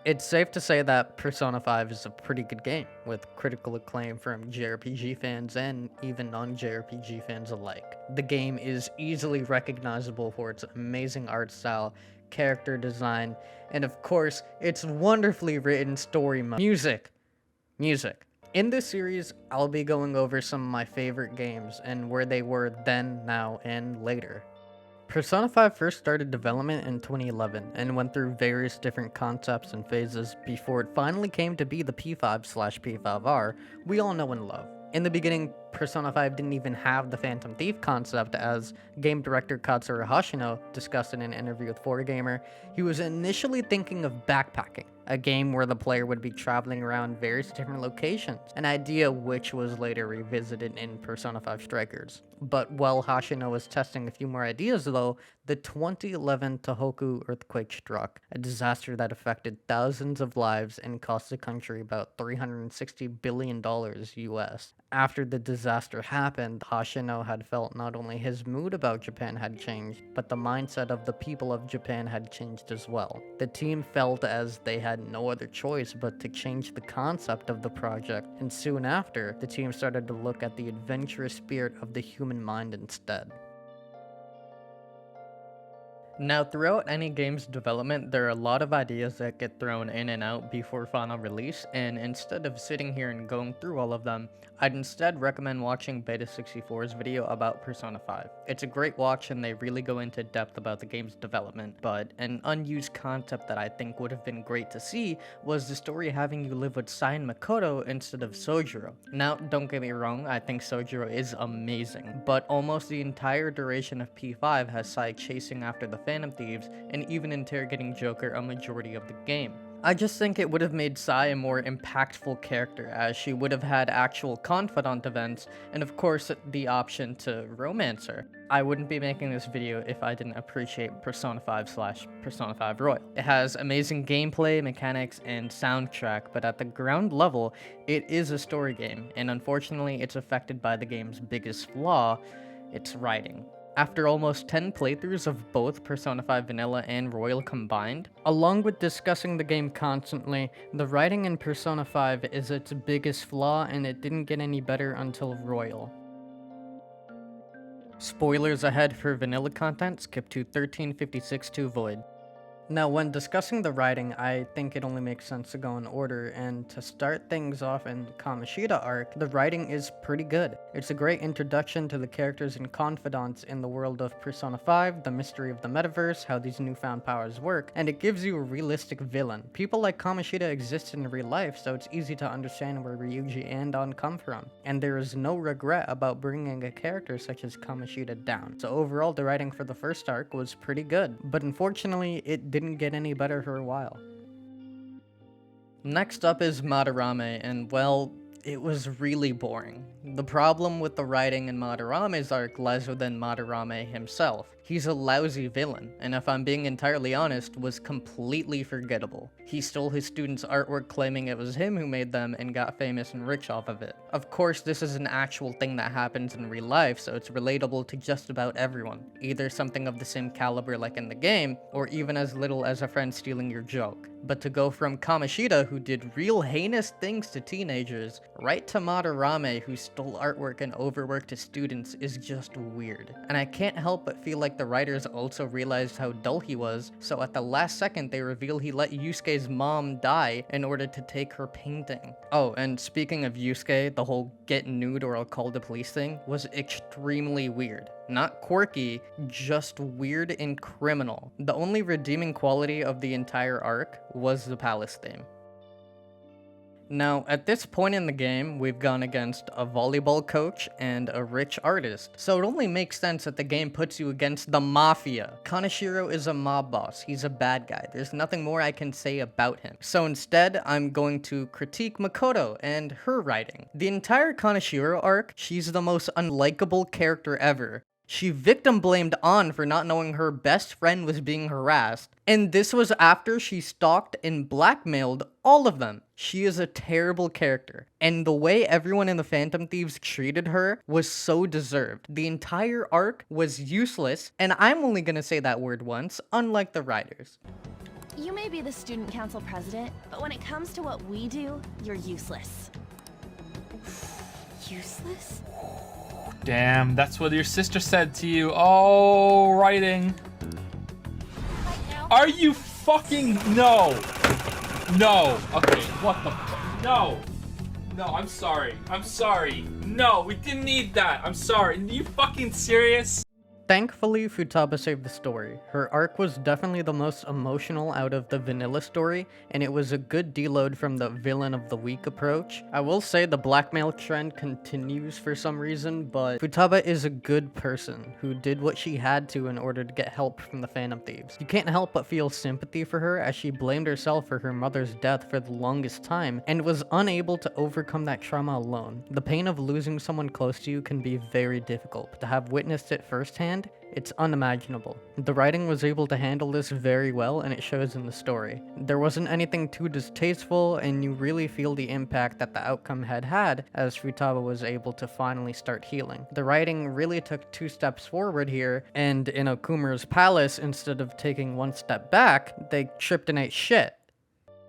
It's safe to say that Persona 5 is a pretty good game, with critical acclaim from JRPG fans and even non-JRPG fans alike. The game is easily recognizable for its amazing art style, character design, and of course, its wonderfully written story mode. Music. In this series, I'll be going over some of my favorite games and where they were then, now, and later. Persona 5 first started development in 2011 and went through various different concepts and phases before it finally came to be the P5/P5R we all know and love. In the beginning, Persona 5 didn't even have the Phantom Thief concept, as game director Katsura Hashino discussed in an interview with 4Gamer. He was initially thinking of backpacking, a game where the player would be traveling around various different locations, an idea which was later revisited in Persona 5 Strikers. But while Hashino was testing a few more ideas though, the 2011 Tohoku earthquake struck, a disaster that affected thousands of lives and cost the country about $360 billion US. After the disaster happened, Hashino had felt not only his mood about Japan had changed, but the mindset of the people of Japan had changed as well. The team felt as they had no other choice but to change the concept of the project, and soon after, the team started to look at the adventurous spirit of the human mind instead. Now, throughout any game's development, there are a lot of ideas that get thrown in and out before final release, and instead of sitting here and going through all of them, I'd instead recommend watching Beta64's video about Persona 5. It's a great watch and they really go into depth about the game's development, but an unused concept that I think would have been great to see was the story having you live with Sai and Makoto instead of Sojiro. Now, don't get me wrong, I think Sojiro is amazing, but almost the entire duration of P5 has Sai chasing after the Phantom Thieves and even interrogating Joker a majority of the game. I just think it would have made Sai a more impactful character, as she would have had actual confidant events, and of course the option to romance her. I wouldn't be making this video if I didn't appreciate Persona 5/Persona 5 Royal. It has amazing gameplay, mechanics, and soundtrack, but at the ground level, it is a story game, and unfortunately it's affected by the game's biggest flaw, its writing. After almost 10 playthroughs of both Persona 5 Vanilla and Royal combined, along with discussing the game constantly, the writing in Persona 5 is its biggest flaw and it didn't get any better until Royal. Spoilers ahead for vanilla content, skip to 1356 to avoid. Now, when discussing the writing, I think it only makes sense to go in order, and to start things off in Kamoshida arc, the writing is pretty good. It's a great introduction to the characters and confidants in the world of Persona 5, the mystery of the metaverse, how these newfound powers work, and it gives you a realistic villain. People like Kamoshida exist in real life, so it's easy to understand where Ryuji and On come from, and there is no regret about bringing a character such as Kamoshida down. So overall, the writing for the first arc was pretty good, but unfortunately, it didn't get any better for a while. Next up is Madarame, and well, it was really boring. The problem with the writing in Madarame's arc lies within Madarame himself. He's a lousy villain, and if I'm being entirely honest, was completely forgettable. He stole his students' artwork claiming it was him who made them and got famous and rich off of it. Of course, this is an actual thing that happens in real life, so it's relatable to just about everyone. Either something of the same caliber like in the game, or even as little as a friend stealing your joke. But to go from Kamoshida, who did real heinous things to teenagers, right to Madarame, who stole artwork and overworked his students, is just weird. And I can't help but feel like the writers also realized how dull he was, so at the last second they reveal he let Yusuke's mom die in order to take her painting. Oh, and speaking of Yusuke, the whole get nude or I'll call the police thing was extremely weird. Not quirky, just weird and criminal. The only redeeming quality of the entire arc was the palace theme. Now, at this point in the game, we've gone against a volleyball coach and a rich artist, so it only makes sense that the game puts you against the Mafia. Kaneshiro is a mob boss, he's a bad guy, there's nothing more I can say about him. So instead, I'm going to critique Makoto and her writing. The entire Kaneshiro arc, she's the most unlikable character ever. She victim blamed On for not knowing her best friend was being harassed, and this was after she stalked and blackmailed all of them. She is a terrible character, and the way everyone in the Phantom Thieves treated her was so deserved. The entire arc was useless, and I'm only gonna say that word once, unlike the writers. You may be the student council president, but when it comes to what we do, you're useless. Useless? Damn, that's what your sister said to you. Oh, writing. Are you fucking... No. No. Okay, what the... No. No, I'm sorry. I'm sorry. No, we didn't need that. I'm sorry. Are you fucking serious? Thankfully, Futaba saved the story. Her arc was definitely the most emotional out of the vanilla story, and it was a good deload from the villain of the week approach. I will say the blackmail trend continues for some reason, but Futaba is a good person who did what she had to in order to get help from the Phantom Thieves. You can't help but feel sympathy for her as she blamed herself for her mother's death for the longest time and was unable to overcome that trauma alone. The pain of losing someone close to you can be very difficult, but to have witnessed it firsthand, it's unimaginable. The writing was able to handle this very well, and it shows in the story. There wasn't anything too distasteful, and you really feel the impact that the outcome had as Futaba was able to finally start healing. The writing really took 2 steps forward here, and in Okumura's palace, instead of taking 1 step back, they tripped and ate shit.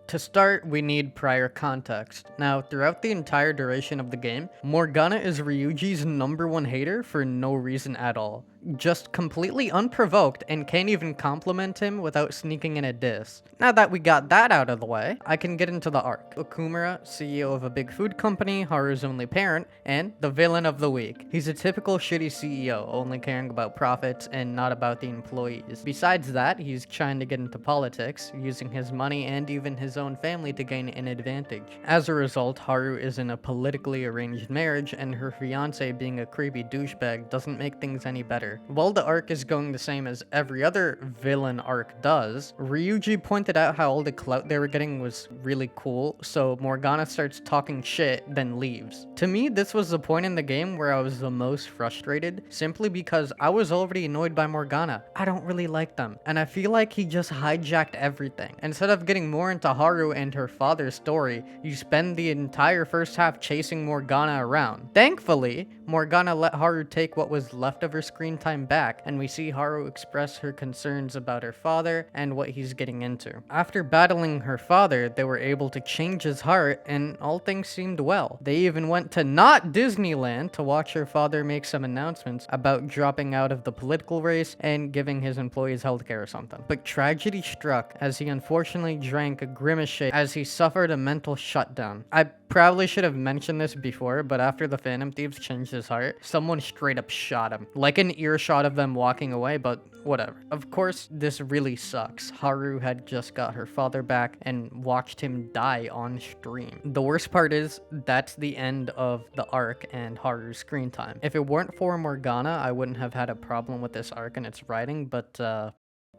To start, we need prior context. Now, throughout the entire duration of the game, Morgana is Ryuji's #1 hater for no reason at all. Just completely unprovoked and can't even compliment him without sneaking in a diss. Now that we got that out of the way, I can get into the arc. Okumura, CEO of a big food company, Haru's only parent, and the villain of the week. He's a typical shitty CEO, only caring about profits and not about the employees. Besides that, he's trying to get into politics, using his money and even his own family to gain an advantage. As a result, Haru is in a politically arranged marriage, and her fiance being a creepy douchebag doesn't make things any better. While the arc is going the same as every other villain arc does, Ryuji pointed out how all the clout they were getting was really cool, so Morgana starts talking shit, then leaves. To me, this was the point in the game where I was the most frustrated, simply because I was already annoyed by Morgana. I don't really like them, and I feel like he just hijacked everything. Instead of getting more into Haru and her father's story, you spend the entire first half chasing Morgana around. Thankfully, Morgana let Haru take what was left of her screen time back, and we see Haru express her concerns about her father and what he's getting into. After battling her father, they were able to change his heart, and all things seemed well. They even went to not Disneyland to watch her father make some announcements about dropping out of the political race and giving his employees healthcare or something. But tragedy struck as he unfortunately drank a Grimace shake as he suffered a mental shutdown. I probably should have mentioned this before, but after the Phantom Thieves changed his heart, someone straight up shot him. Like an earshot of them walking away, but whatever. Of course, this really sucks. Haru had just got her father back and watched him die on stream. The worst part is, that's the end of the arc and Haru's screen time. If it weren't for Morgana, I wouldn't have had a problem with this arc and its writing, but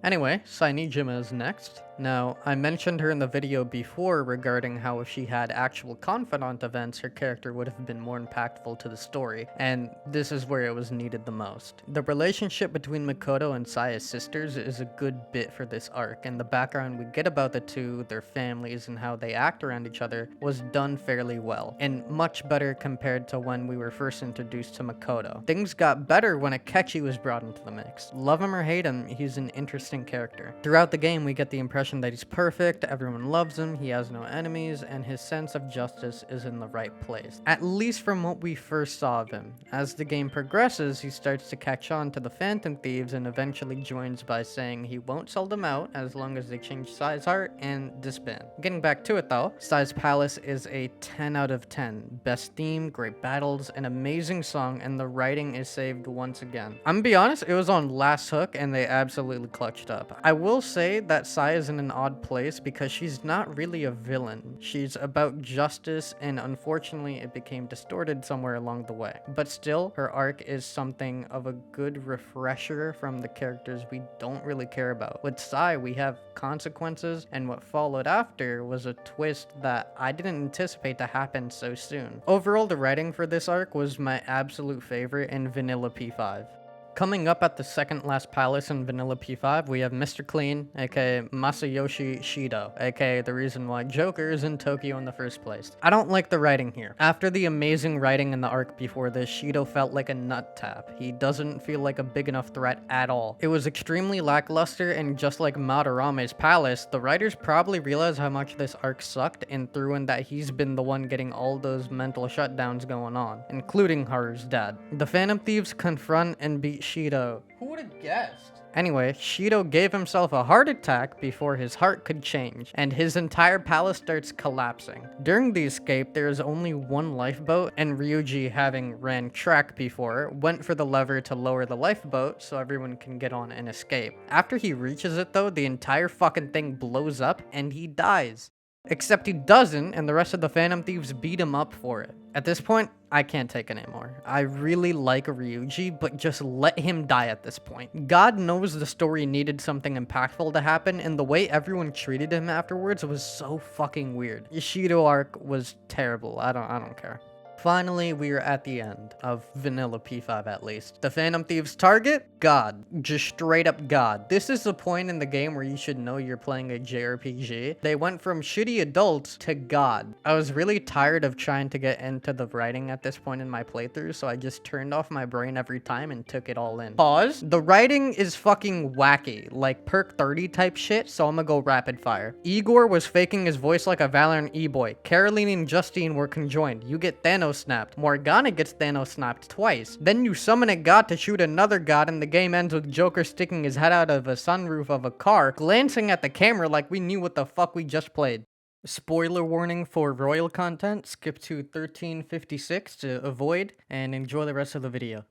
anyway, Sainijima is next. Now, I mentioned her in the video before regarding how if she had actual confidant events, her character would have been more impactful to the story, and this is where it was needed the most. The relationship between Makoto and Saya's sisters is a good bit for this arc, and the background we get about the two, their families, and how they act around each other was done fairly well, and much better compared to when we were first introduced to Makoto. Things got better when Akechi was brought into the mix. Love him or hate him, he's an interesting character. Throughout the game, we get the impression that he's perfect, everyone loves him, he has no enemies, and his sense of justice is in the right place. At least from what we first saw of him. As the game progresses, he starts to catch on to the Phantom Thieves and eventually joins by saying he won't sell them out as long as they change Sai's heart and disband. Getting back to it though, Sai's Palace is a 10 out of 10. Best theme, great battles, an amazing song, and the writing is saved once again. I'm gonna be honest, it was on last hook and they absolutely clutched up. I will say that Sai is in an odd place because she's not really a villain. She's about justice, and unfortunately it became distorted somewhere along the way. But still, her arc is something of a good refresher from the characters we don't really care about. With Sai, we have consequences, and what followed after was a twist that I didn't anticipate to happen so soon. Overall, the writing for this arc was my absolute favorite in Vanilla P5. Coming up at the second last palace in Vanilla P5, we have Mr. Clean, aka Masayoshi Shido, aka the reason why Joker is in Tokyo in the first place. I don't like the writing here. After the amazing writing in the arc before this, Shido felt like a nut tap. He doesn't feel like a big enough threat at all. It was extremely lackluster, and just like Madarame's palace, the writers probably realized how much this arc sucked and threw in that he's been the one getting all those mental shutdowns going on, including Haru's dad. The Phantom Thieves confront and beat Shido. Who would have guessed? Anyway, Shido gave himself a heart attack before his heart could change, and his entire palace starts collapsing. During the escape, there is only one lifeboat, and Ryuji, having ran track before, went for the lever to lower the lifeboat so everyone can get on and escape. After he reaches it though, the entire fucking thing blows up and he dies. Except he doesn't, and the rest of the Phantom Thieves beat him up for it. At this point, I can't take it anymore. I really like Ryuji, but just let him die at this point. God knows the story needed something impactful to happen, and the way everyone treated him afterwards was so fucking weird. Ishido arc was terrible. I don't care. Finally, we are at the end of Vanilla P5 at least. The Phantom Thieves target? God. Just straight up God. This is the point in the game where you should know you're playing a JRPG. They went from shitty adults to God. I was really tired of trying to get into the writing at this point in my playthrough, so I just turned off my brain every time and took it all in. Pause. The writing is fucking wacky, like perk 30 type shit, so I'm gonna go rapid fire. Igor was faking his voice like a Valorant e-boy. Caroline and Justine were conjoined. You get Thanos snapped. Morgana gets Thanos snapped twice. Then you summon a god to shoot another god, and the game ends with Joker sticking his head out of a sunroof of a car, glancing at the camera like we knew what the fuck we just played. Spoiler warning for royal content. Skip to 1356 to avoid, and enjoy the rest of the video.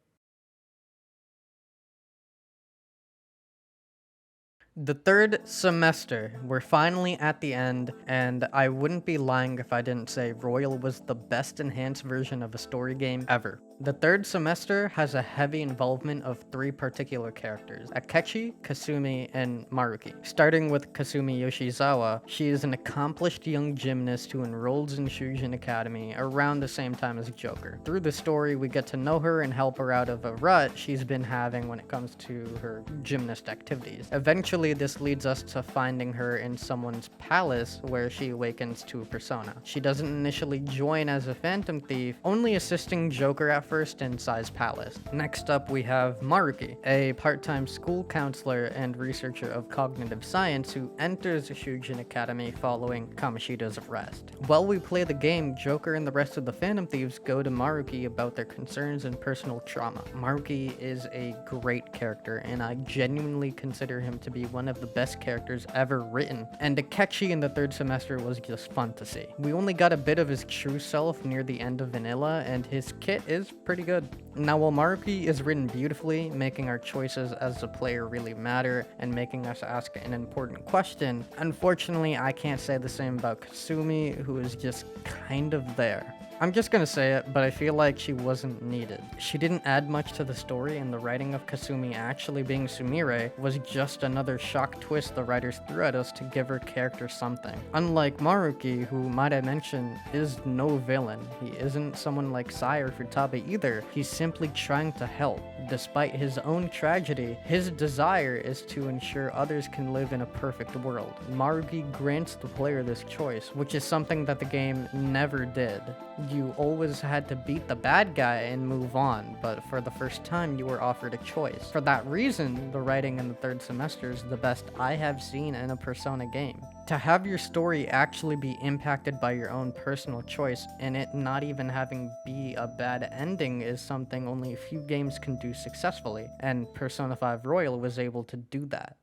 The third semester, we're finally at the end, and I wouldn't be lying if I didn't say Royal was the best enhanced version of a story game ever. The third semester has a heavy involvement of three particular characters: Akechi, Kasumi, and Maruki. Starting with Kasumi Yoshizawa, she is an accomplished young gymnast who enrolls in Shujin Academy around the same time as Joker. Through the story, we get to know her and help her out of a rut she's been having when it comes to her gymnast activities. Eventually, this leads us to finding her in someone's palace where she awakens to a persona. She doesn't initially join as a Phantom Thief, only assisting Joker at first in Sai's palace. Next up, we have Maruki, a part-time school counselor and researcher of cognitive science who enters Shujin Academy following Kamoshida's arrest. While we play the game, Joker and the rest of the Phantom Thieves go to Maruki about their concerns and personal trauma. Maruki is a great character, and I genuinely consider him to be one of the best characters ever written, and Akechi in the third semester was just fun to see. We only got a bit of his true self near the end of Vanilla, and his kit is pretty good. Now, while Maruki is written beautifully, making our choices as a player really matter and making us ask an important question, unfortunately I can't say the same about Kasumi, who is just kind of there. I'm just gonna say it, but I feel like she wasn't needed. She didn't add much to the story, and the writing of Kasumi actually being Sumire was just another shock twist the writers threw at us to give her character something. Unlike Maruki, who, might I mention, is no villain. He isn't someone like Sai or Futaba either. He's simply trying to help. Despite his own tragedy, his desire is to ensure others can live in a perfect world. Maruki grants the player this choice, which is something that the game never did. You always had to beat the bad guy and move on, but for the first time you were offered a choice. For that reason, the writing in the third semester is the best I have seen in a Persona game. To have your story actually be impacted by your own personal choice and it not even having be a bad ending is something only a few games can do successfully, and Persona 5 Royal was able to do that.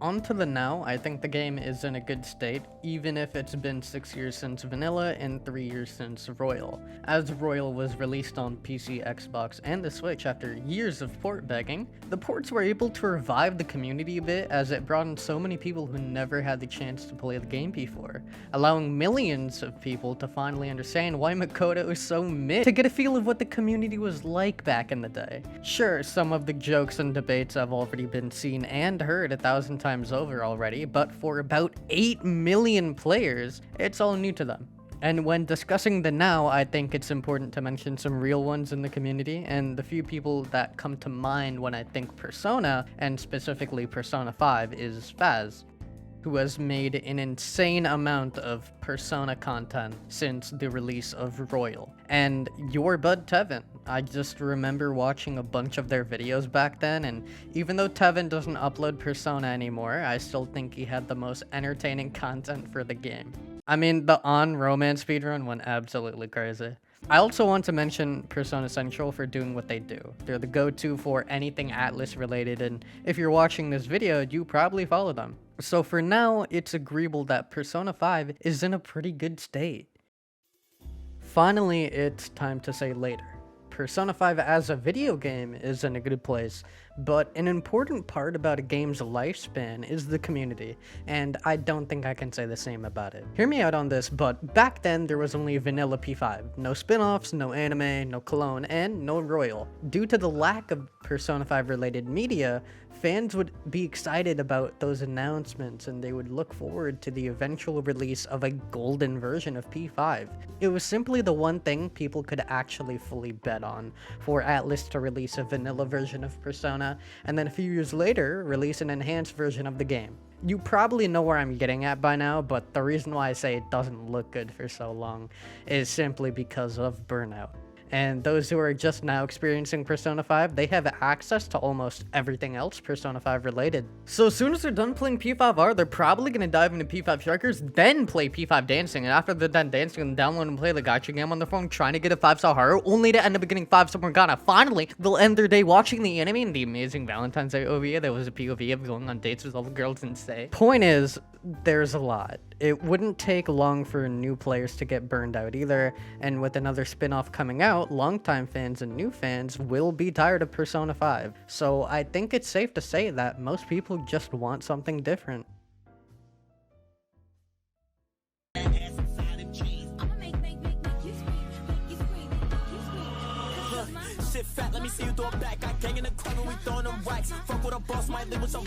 On to the now, I think the game is in a good state, even if it's been 6 years since Vanilla and 3 years since Royal. As Royal was released on PC, Xbox, and the Switch after years of port begging, the ports were able to revive the community a bit as it brought in so many people who never had the chance to play the game before, allowing millions of people to finally understand why Makoto is so mid, to get a feel of what the community was like back in the day. Sure, some of the jokes and debates have already been seen and heard 1,000 times over already, but for about 8 million players, it's all new to them. And when discussing the now, I think it's important to mention some real ones in the community, and the few people that come to mind when I think Persona, and specifically Persona 5, is Faz, who has made an insane amount of Persona content since the release of Royal. And your bud Tevin. I just remember watching a bunch of their videos back then, and even though Tevin doesn't upload Persona anymore, I still think he had the most entertaining content for the game. I mean, the On Romance speedrun went absolutely crazy. I also want to mention Persona Central for doing what they do. They're the go-to for anything Atlus related, and if you're watching this video, you probably follow them. So for now, it's agreeable that Persona 5 is in a pretty good state. Finally, it's time to say later. Persona 5 as a video game is in a good place, but an important part about a game's lifespan is the community, and I don't think I can say the same about it. Hear me out on this, but back then there was only vanilla P5. No spin-offs, no anime, no clone, and no Royal. Due to the lack of Persona 5 related media, fans would be excited about those announcements and they would look forward to the eventual release of a golden version of P5. It was simply the one thing people could actually fully bet on, for Atlus to release a vanilla version of Persona, and then a few years later, release an enhanced version of the game. You probably know where I'm getting at by now, but the reason why I say it doesn't look good for so long is simply because of burnout. And those who are just now experiencing Persona 5, they have access to almost everything else Persona 5 related. So as soon as they're done playing P5R, they're probably going to dive into P5 Strikers, then play P5 Dancing, and after they're done dancing, download and play the gacha game on their phone, trying to get a 5-star horror, only to end up getting 5-star Morgana. Finally, they'll end their day watching the anime and the amazing Valentine's Day OVA. There was a POV of going on dates with all the girls and say. Point is, there's a lot. It wouldn't take long for new players to get burned out either, and with another spin-off coming out, longtime fans and new fans will be tired of Persona 5. So I think it's safe to say that most people just want something different. Shit fat, let me see you throw it back. I gang in the corner, we throwing them racks. Fuck with a boss, might live with some